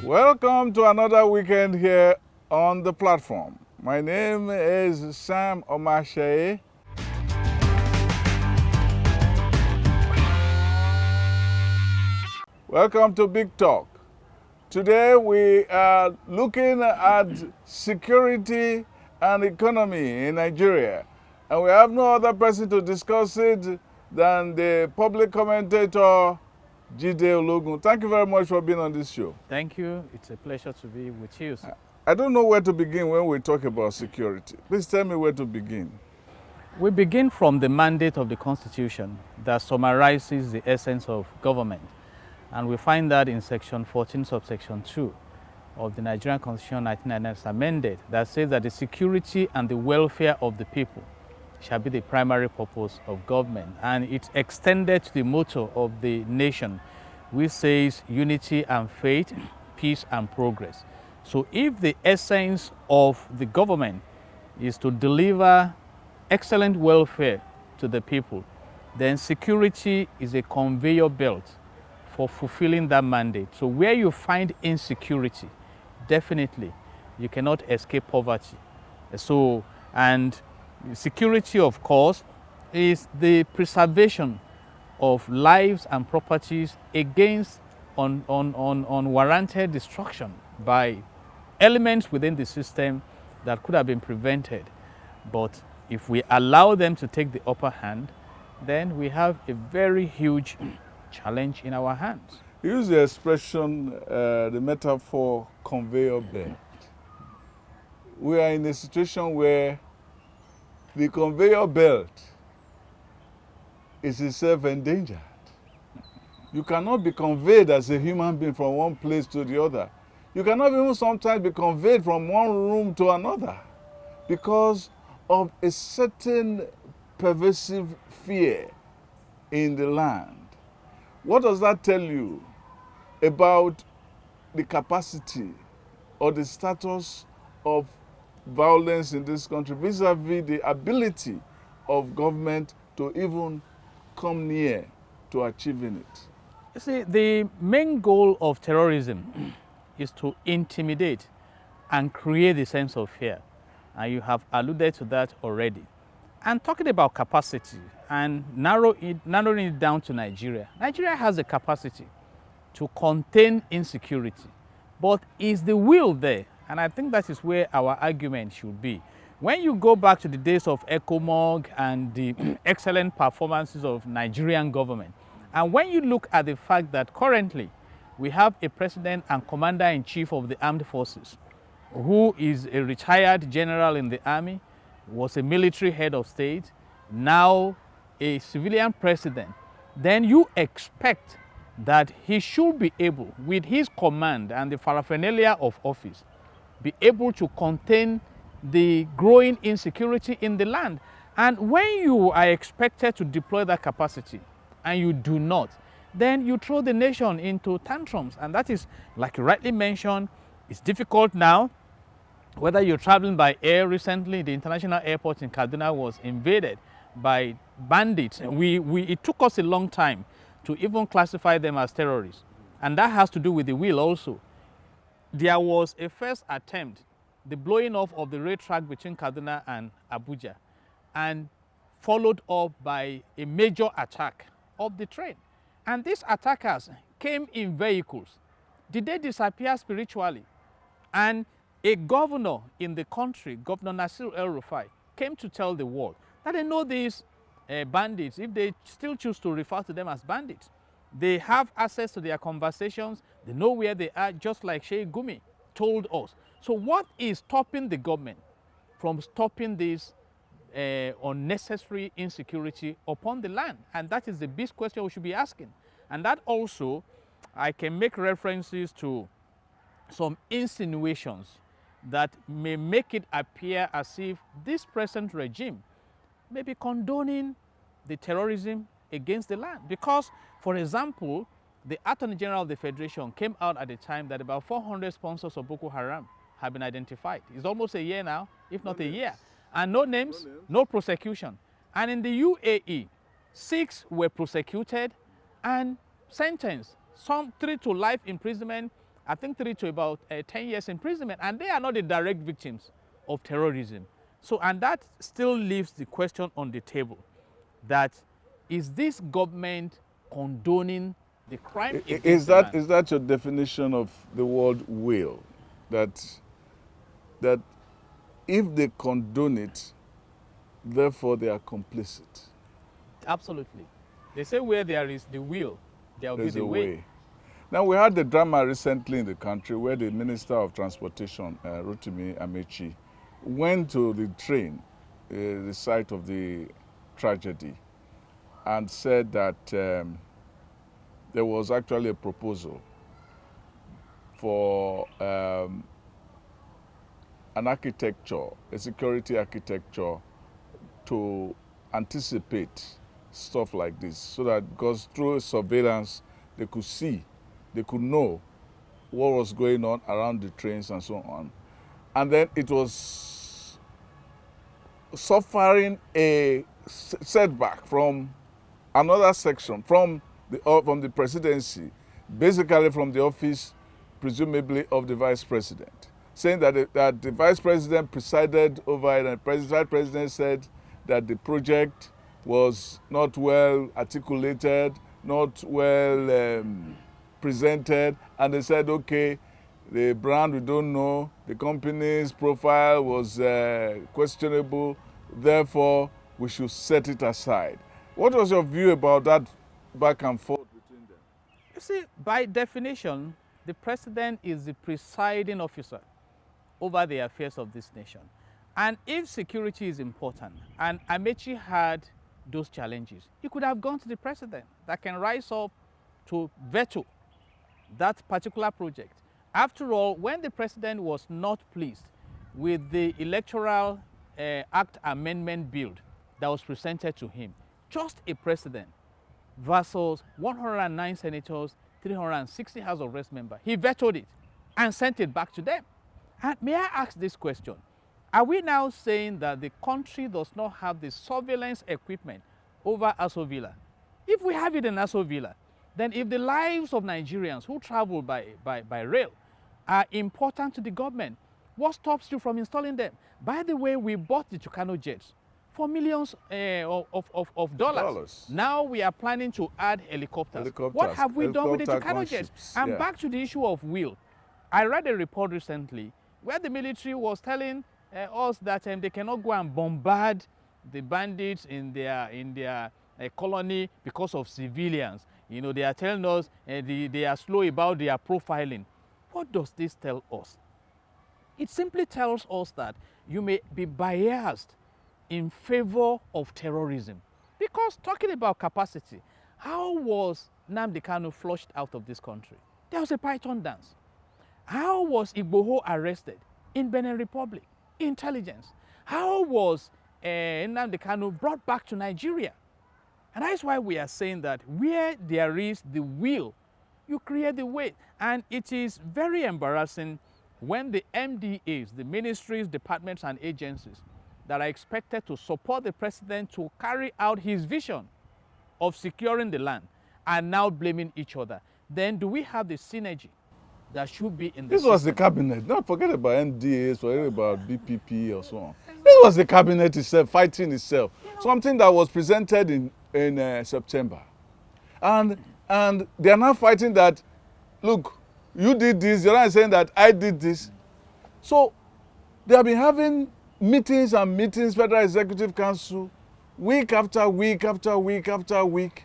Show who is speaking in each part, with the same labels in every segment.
Speaker 1: Welcome to another weekend here on the platform. My name is Sam Omashe. Welcome to Big Talk. Today we are looking at security and economy in Nigeria. And we have no other person to discuss it than the public commentator, Jide Ologun. Thank you very much for being on this show.
Speaker 2: Thank you. It's a pleasure to be with you.
Speaker 1: I don't know where to begin when we talk about security. Please tell me where to begin.
Speaker 2: We begin from the mandate of the Constitution that summarizes the essence of government. And we find that in section 14, subsection 2 of the Nigerian Constitution 1999 as amended, that says that the security and the welfare of the people shall be the primary purpose of government. And it's extended to the motto of the nation, which says unity and faith, peace and progress. So if the essence of the government is to deliver excellent welfare to the people, then security is a conveyor belt for fulfilling that mandate. So where you find insecurity, definitely you cannot escape poverty. And security, of course, is the preservation of lives and properties against unwarranted destruction by elements within the system that could have been prevented. But if we allow them to take the upper hand, then we have a very huge challenge in our hands.
Speaker 1: Use the expression, the metaphor, conveyor belt. We are in a situation where the conveyor belt is itself endangered. You cannot be conveyed as a human being from one place to the other. You cannot even sometimes be conveyed from one room to another because of a certain pervasive fear in the land. What does that tell you about the capacity or the status of violence in this country vis-a-vis the ability of government to even come near to achieving it?
Speaker 2: You see, the main goal of terrorism is to intimidate and create a sense of fear. And you have alluded to that already. And talking about capacity and narrowing it down to Nigeria, Nigeria has the capacity to contain insecurity, but is the will there? And I think that is where our argument should be. When you go back to the days of ECOMOG and the excellent performances of Nigerian government, and when you look at the fact that currently we have a president and commander-in-chief of the armed forces who is a retired general in the army, was a military head of state, now a civilian president, then you expect that he should be able, with his command and the paraphernalia of office, be able to contain the growing insecurity in the land. And when you are expected to deploy that capacity and you do not, then you throw the nation into tantrums. And that is, like you rightly mentioned, it's difficult now. Whether you're traveling by air, recently the international airport in Kaduna was invaded by bandits. It took us a long time to even classify them as terrorists. And that has to do with the will also. There was a first attempt, the blowing off of the rail track between Kaduna and Abuja, and followed up by a major attack of the train. And these attackers came in vehicles. Did they disappear spiritually? And a governor in the country, Governor Nasir El-Rufai, came to tell the world that they know these bandits, if they still choose to refer to them as bandits. They have access to their conversations, they know where they are, just like Sheikh Gumi told us. So what is stopping the government from stopping this unnecessary insecurity upon the land? And that is the big question we should be asking. And that also, I can make references to some insinuations that may make it appear as if this present regime may be condoning the terrorism against the land. Because, for example, the Attorney General of the Federation came out at the time that about 400 sponsors of Boko Haram have been identified. It's almost a year now, if not a year. And no names, no prosecution. And in the UAE, 6 were prosecuted and sentenced, some 3 to life imprisonment, I think 3 to about 10 years imprisonment, and they are not the direct victims of terrorism. So, and that still leaves the question on the table that is this government condoning the crime against the land?
Speaker 1: Is that your definition of the word will? That if they condone it, therefore they are complicit.
Speaker 2: Absolutely. They say where there is the will, there will be
Speaker 1: There's
Speaker 2: the
Speaker 1: a
Speaker 2: way.
Speaker 1: way. Now, we had the drama recently in the country where the Minister of Transportation, Rotimi Amechi, went to the train, the site of the tragedy, and said that there was actually a proposal for an architecture, a security architecture, to anticipate stuff like this, so that because through surveillance they could see, they could know what was going on around the trains and so on. And then it was suffering a setback from another section, from the presidency, basically from the office, presumably, of the vice president, saying that the vice president presided over it, and the vice president said that the project was not well articulated, not well presented, and they said, okay, the brand we don't know, the company's profile was questionable, therefore we should set it aside. What was your view about that back and forth between them?
Speaker 2: You see, by definition, the president is the presiding officer over the affairs of this nation. And if security is important, and Amechi had those challenges, he could have gone to the president that can rise up to veto that particular project. After all, when the president was not pleased with the Electoral Act Amendment Bill that was presented to him, just a president versus 109 senators, 360 House of Reps members, he vetoed it and sent it back to them. And may I ask this question? Are we now saying that the country does not have the surveillance equipment over Aso Villa? If we have it in Aso Villa, then if the lives of Nigerians who travel by rail are important to the government, what stops you from installing them? By the way, we bought the Tucano jets for millions of dollars. Now we are planning to add helicopters. What have we done with the Tucano jets? And back to the issue of will. I read a report recently where the military was telling us that they cannot go and bombard the bandits in their colony because of civilians. You know, they are telling us they are slow about their profiling. What does this tell us? It simply tells us that you may be biased in favor of terrorism. Because talking about capacity, how was Nnamdi Kanu flushed out of this country? There was a python dance. How was Igboho arrested? In Benin Republic. Intelligence. How was Nnamdi Kanu brought back to Nigeria? And that's why we are saying that where there is the will, you create the way. And it is very embarrassing when the MDAs, the ministries, departments, and agencies that are expected to support the president to carry out his vision of securing the land are now blaming each other. Then do we have the synergy that should be in the
Speaker 1: This
Speaker 2: system?
Speaker 1: was the cabinet. Don't forget about MDAs, forget about BPP or so on. This was the cabinet itself, fighting itself. Something that was presented in September. And they are now fighting that, look, you did this, you're not saying that I did this. So they have been having meetings and meetings, Federal Executive Council, week after week after week after week.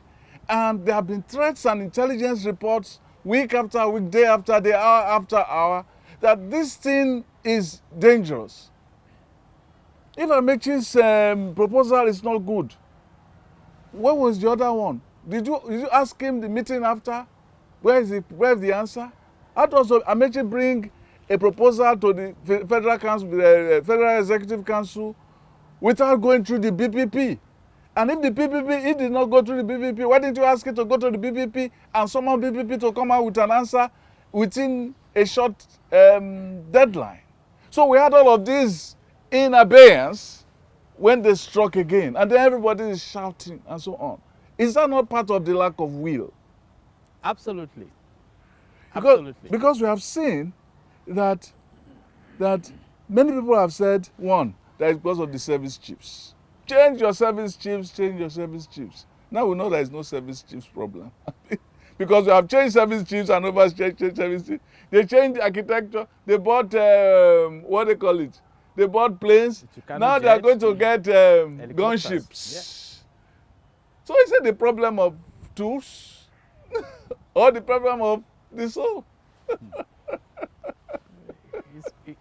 Speaker 1: And there have been threats and intelligence reports week after week, day after day, hour after hour, that this thing is dangerous. If Amechi's proposal is not good, what was the other one? Did you ask him the meeting after? Where is the answer? How does Amechi bring a proposal to the Federal Council, the Federal Executive Council, without going through the BPP? And if the BPP, it did not go through the BPP, why didn't you ask it to go to the BPP and summon BPP to come out with an answer within a short deadline? So we had all of this in abeyance when they struck again, and then everybody is shouting and so on. Is that not part of the lack of will?
Speaker 2: Absolutely. Absolutely.
Speaker 1: Because we have seen that many people have said, one, that is because of the service chiefs. Change your service chiefs, change your service chiefs. Now we know there is no service chiefs problem. Because we have changed service chiefs and changed service chiefs. They changed architecture. They bought, what they call it? They bought planes. Now they are going to get gunships.
Speaker 2: Yeah.
Speaker 1: So is it the problem of tools or the problem of the soul?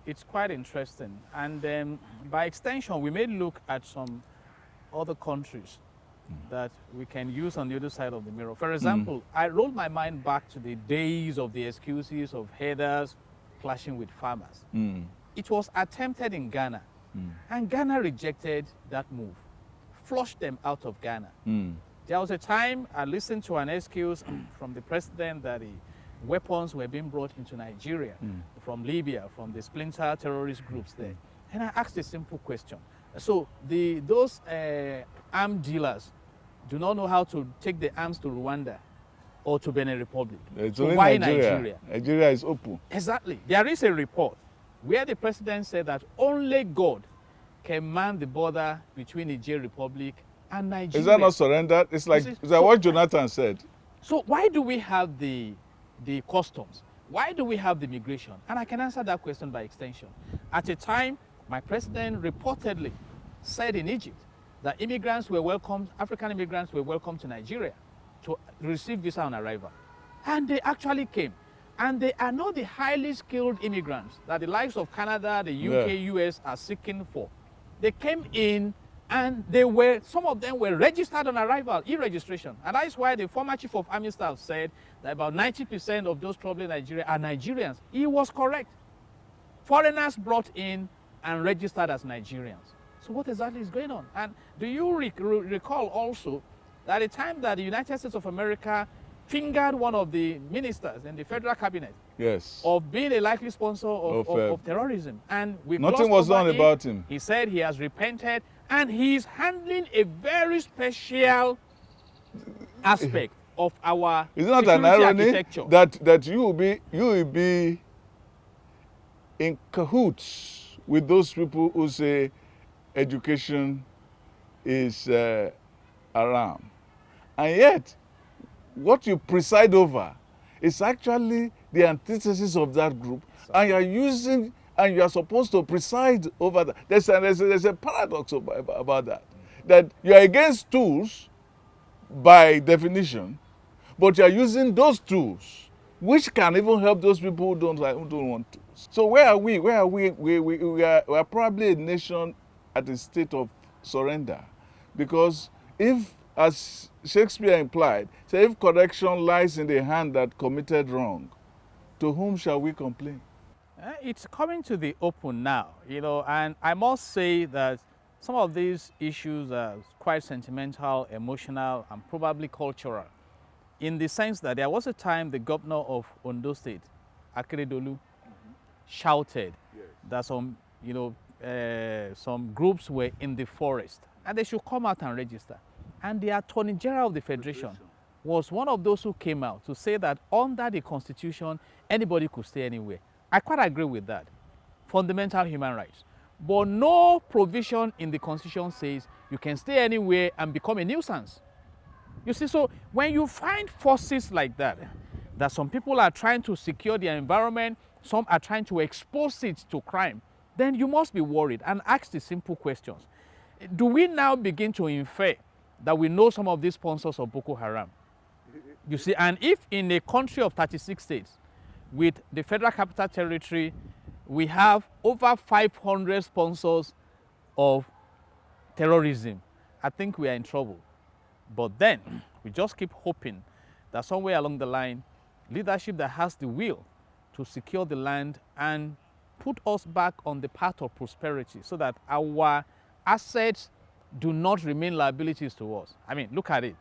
Speaker 2: It's quite interesting. And by extension, we may look at some other countries that we can use on the other side of the mirror. For example, I rolled my mind back to the days of the excuses of herders clashing with farmers. It was attempted in Ghana, and Ghana rejected that move, flushed them out of Ghana. There was a time I listened to an excuse from the president that the weapons were being brought into Nigeria from Libya, from the splinter terrorist groups there. And I asked a simple question. So those armed dealers do not know how to take the arms to Rwanda or to Benin Republic.
Speaker 1: So
Speaker 2: why
Speaker 1: Nigeria? Nigeria is open.
Speaker 2: Exactly. There is a report where the president said that only God can man the border between Niger Republic and Nigeria.
Speaker 1: Is that not surrender? It's like what Jonathan said.
Speaker 2: So why do we have the customs? Why do we have the migration? And I can answer that question by extension. At a time, my president reportedly said in Egypt that African immigrants were welcome to Nigeria to receive visa on arrival. And they actually came. And they are not the highly skilled immigrants that the likes of Canada, the UK, US are seeking for. They came in and some of them were registered on arrival, e-registration. And that is why the former chief of army staff said that about 90% of those troubling Nigeria are Nigerians. He was correct. Foreigners brought in and registered as Nigerians. So what exactly is going on? And do you recall also that at the time that the United States of America fingered one of the ministers in the federal cabinet of being a likely sponsor of terrorism, and
Speaker 1: nothing was done about him.
Speaker 2: He said he has repented, and he's handling a very special aspect of our
Speaker 1: security
Speaker 2: security
Speaker 1: architecture. That you will be in cahoots with those people who say education is around, and yet what you preside over is actually the antithesis of that group, and you are supposed to preside over that. There's a paradox about that you are against tools by definition, but you are using those tools which can even help those people who don't want tools. So where are we? We are probably a nation at a state of surrender, because if, as Shakespeare implied, say, if correction lies in the hand that committed wrong, to whom shall we complain?
Speaker 2: It's coming to the open now, and I must say that some of these issues are quite sentimental, emotional, and probably cultural, in the sense that there was a time the governor of Ondo State, Akeredolu, shouted that some groups were in the forest and they should come out and register. And the Attorney General of the Federation was one of those who came out to say that under the Constitution, anybody could stay anywhere. I quite agree with that. Fundamental human rights. But no provision in the Constitution says you can stay anywhere and become a nuisance. You see, so when you find forces like that some people are trying to secure their environment, some are trying to expose it to crime, then you must be worried and ask the simple questions. Do we now begin to infer that we know some of these sponsors of Boko Haram? You see, and if in a country of 36 states, with the Federal Capital Territory, we have over 500 sponsors of terrorism, I think we are in trouble. But then, we just keep hoping that somewhere along the line, leadership that has the will to secure the land and put us back on the path of prosperity so that our assets do not remain liabilities to us. I mean, look at it.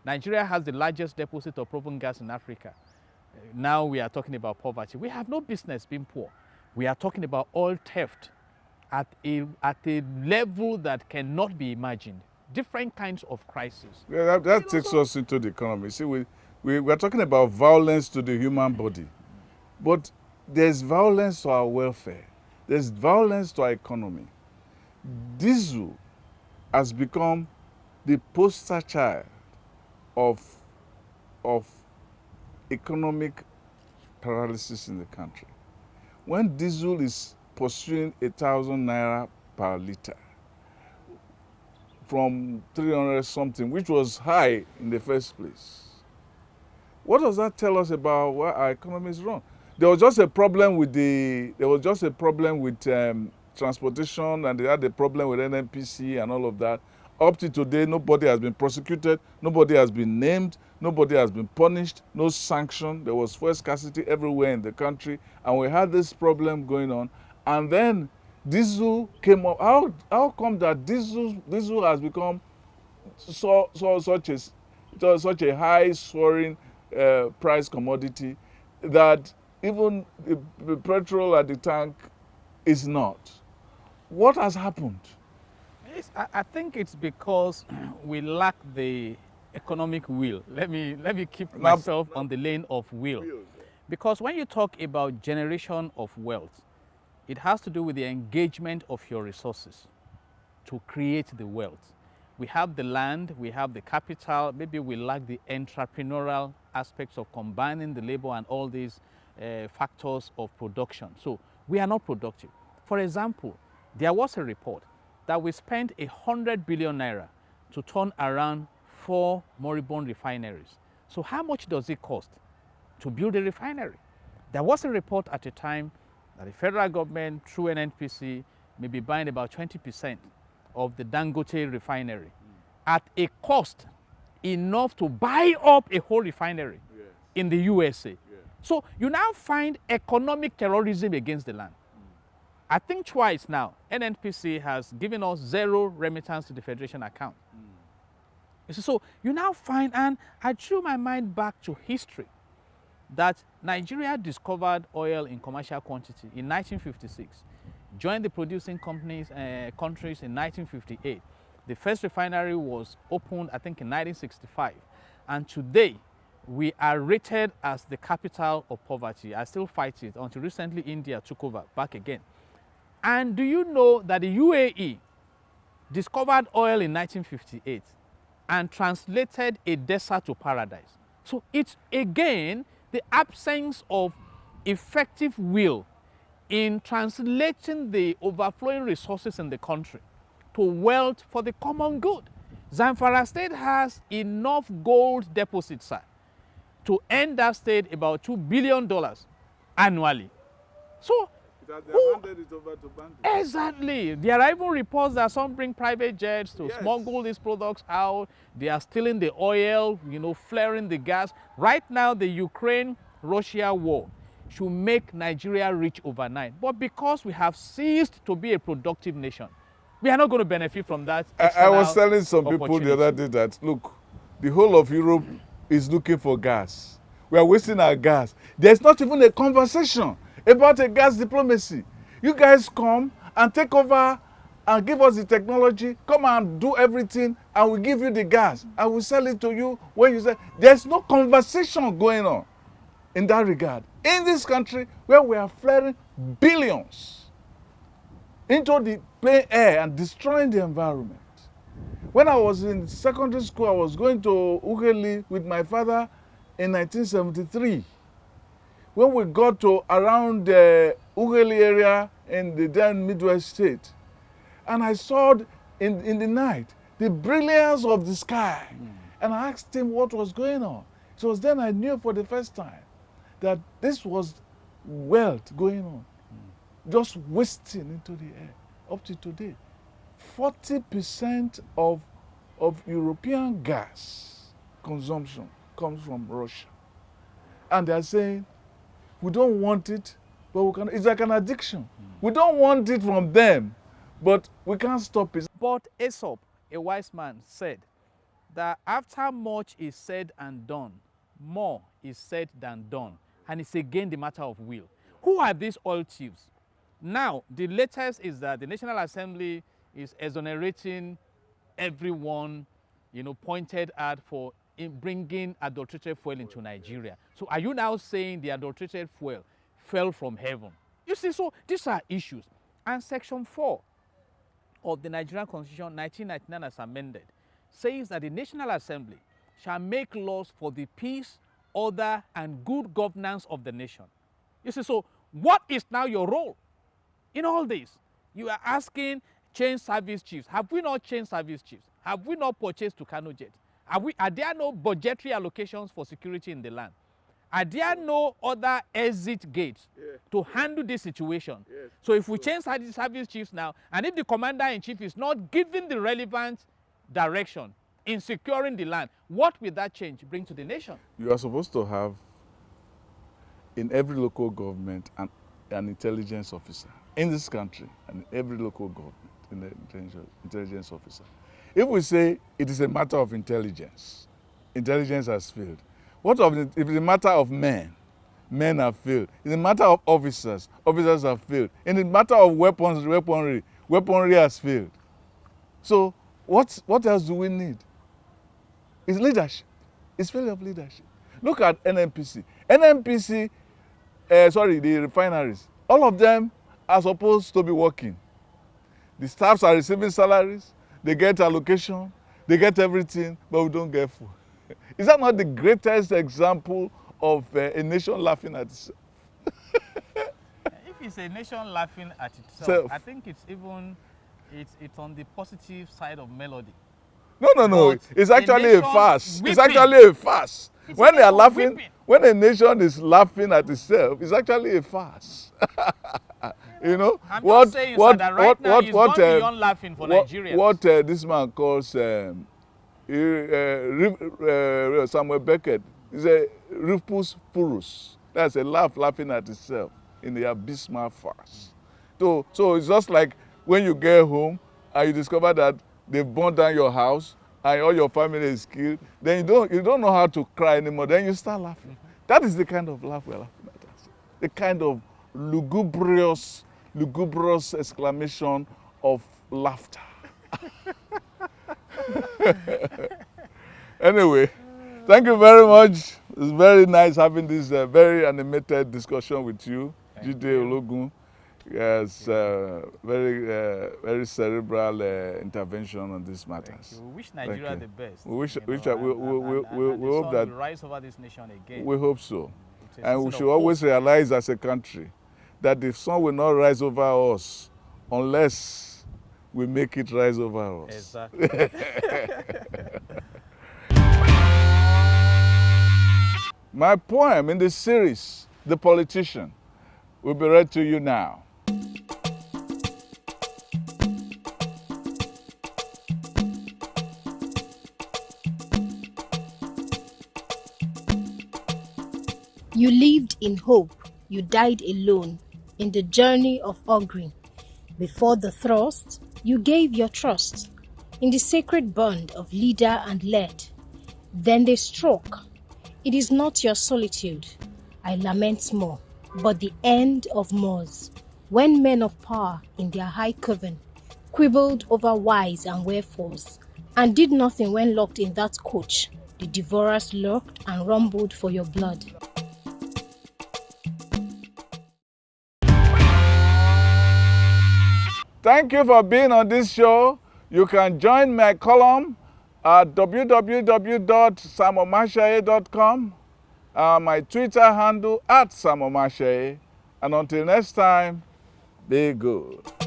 Speaker 2: Nigeria has the largest deposit of proven gas in Africa. Now we are talking about poverty. We have no business being poor. We are talking about oil theft at a level that cannot be imagined. Different kinds of crises.
Speaker 1: Yeah, that takes us into the economy. See, we are talking about violence to the human body. But there's violence to our welfare. There's violence to our economy. Diesel has become the poster child of economic paralysis in the country. When diesel is pursuing 1,000 naira per liter from 300 something, which was high in the first place, what does that tell us about where our economy is wrong? There was just a problem with transportation, and they had a problem with NNPC and all of that. Up to today, nobody has been prosecuted, nobody has been named, nobody has been punished, no sanction. There was fuel scarcity everywhere in the country, and we had this problem going on. And then diesel came up. How come that diesel has become such a high soaring price commodity that even the petrol at the tank is not? What has happened?
Speaker 2: I think it's because we lack the economic will. Let me keep myself on the lane of will. Because when you talk about generation of wealth, it has to do with the engagement of your resources to create the wealth. We have the land, we have the capital, maybe we lack the entrepreneurial aspects of combining the labor and all these factors of production. So we are not productive. For example, there was a report that we spent 100 billion naira to turn around 4 moribund refineries. So how much does it cost to build a refinery? There was a report at the time that the federal government, through NNPC, may be buying about 20% of the Dangote refinery at a cost enough to buy up a whole refinery in the USA. So you now find economic terrorism against the land. I think twice now, NNPC has given us 0 remittance to the Federation account. So you now find, and I drew my mind back to history, that Nigeria discovered oil in commercial quantity in 1956, joined the producing countries in 1958. The first refinery was opened, I think, in 1965. And today, we are rated as the capital of poverty. I still fight it until recently India took over back again. And do you know that the UAE discovered oil in 1958 and translated a desert to paradise? So it's again the absence of effective will in translating the overflowing resources in the country to wealth for the common good. Zamfara State has enough gold deposits, sir, to earn that state about $2 billion annually. So
Speaker 1: They have handed it over to bandits.
Speaker 2: exactly. There are even reports that some bring private jets to smuggle these products out. They are stealing the oil, flaring the gas. Right now, the Ukraine-Russia war should make Nigeria rich overnight. But because we have ceased to be a productive nation, we are not going to benefit from that.
Speaker 1: I was telling some people the other day that, look, the whole of Europe is looking for gas. We are wasting our gas. There's not even a conversation about a gas diplomacy. You guys come and take over and give us the technology, come and do everything, and we give you the gas, and we sell it to you when you say. There's no conversation going on in that regard. In this country, where we are flaring billions into the plain air and destroying the environment. When I was in secondary school, I was going to Ughelli with my father in 1973. When we got to around the Ughelli area in the then Midwest state, and I saw in the night the brilliance of the sky, and I asked him what was going on. It was then I knew for the first time that this was wealth going on, just wasting into the air. Up to today, 40% of European gas consumption comes from Russia. And they're saying, we don't want it, but we can. It's like an addiction. We don't want it from them, but we can't stop it.
Speaker 2: But Aesop, a wise man, said that after much is said and done, more is said than done. And it's again the matter of will. Who are these oil thieves? Now, the latest is that the National Assembly is exonerating everyone, pointed at for bringing adulterated fuel into Nigeria. So are you now saying the adulterated fuel fell from heaven. You see, so these are issues. And Section 4 of the Nigerian Constitution 1999 as amended says that the National Assembly shall make laws for the peace, order, and good governance of the nation. You see, so what is now your role in all this? You are asking, change service chiefs. Have we not changed service chiefs? Have we not purchased Tucano jet? Are there no budgetary allocations for security in the land? Are there no other exit gates to handle this situation?
Speaker 1: Yes.
Speaker 2: So if we change service chiefs now, and if the commander-in-chief is not giving the relevant direction in securing the land, what will that change bring to the nation?
Speaker 1: You are supposed to have in every local government an intelligence officer in this country, and in every local government an intelligence officer. If we say it is a matter of intelligence, intelligence has failed. What if it's a matter of men? Men have failed. In the matter of officers, officers have failed. In the matter of weapons, weaponry has failed. So what else do we need? It's leadership. It's failure of leadership. Look at NNPC. The refineries. All of them are supposed to be working. The staffs are receiving salaries. They get allocation. They get everything, but we don't get food. Is that not the greatest example of a nation laughing at itself?
Speaker 2: If it's a nation laughing at itself, I think it's on the positive side of melody.
Speaker 1: No.
Speaker 2: But
Speaker 1: it's actually a farce. It's actually a farce.
Speaker 2: It's
Speaker 1: When they are laughing,
Speaker 2: weeping.
Speaker 1: when a nation is laughing at itself, it's actually a farce. You know,
Speaker 2: I'm just saying that right now it's gone beyond laughing for Nigerians.
Speaker 1: What this man calls Samuel Beckett is a rufus purus. That's a laughing at itself in the abysmal farce. So it's just like when you get home and you discover that they've burned down your house and all your family is killed, then you don't know how to cry anymore. Then you start laughing. Mm-hmm. That is the kind of laugh we're laughing at. The kind of lugubrious exclamation of laughter. Anyway, thank you very much. It's very nice having this very animated discussion with you, Jide Ologun. Yes, very cerebral intervention on these matters.
Speaker 2: We wish Nigeria the best.
Speaker 1: We hope that
Speaker 2: will rise over this nation again.
Speaker 1: We hope so, and we should always realize as a country that the sun will not rise over us unless we make it rise over us.
Speaker 2: Exactly.
Speaker 1: My poem in this series, The Politician, will be read to you now.
Speaker 3: You lived in hope, you died alone in the journey of augury. Before the thrust, you gave your trust in the sacred bond of leader and led. Then they struck. It is not your solitude, I lament more, but the end of Moors, when men of power in their high coven quibbled over whys and wherefores, and did nothing when locked in that coach. The devourers lurked and rumbled for your blood.
Speaker 1: Thank you for being on this show. You can join my column at www.samomashaye.com, my Twitter handle @samomashaye. And until next time, be good.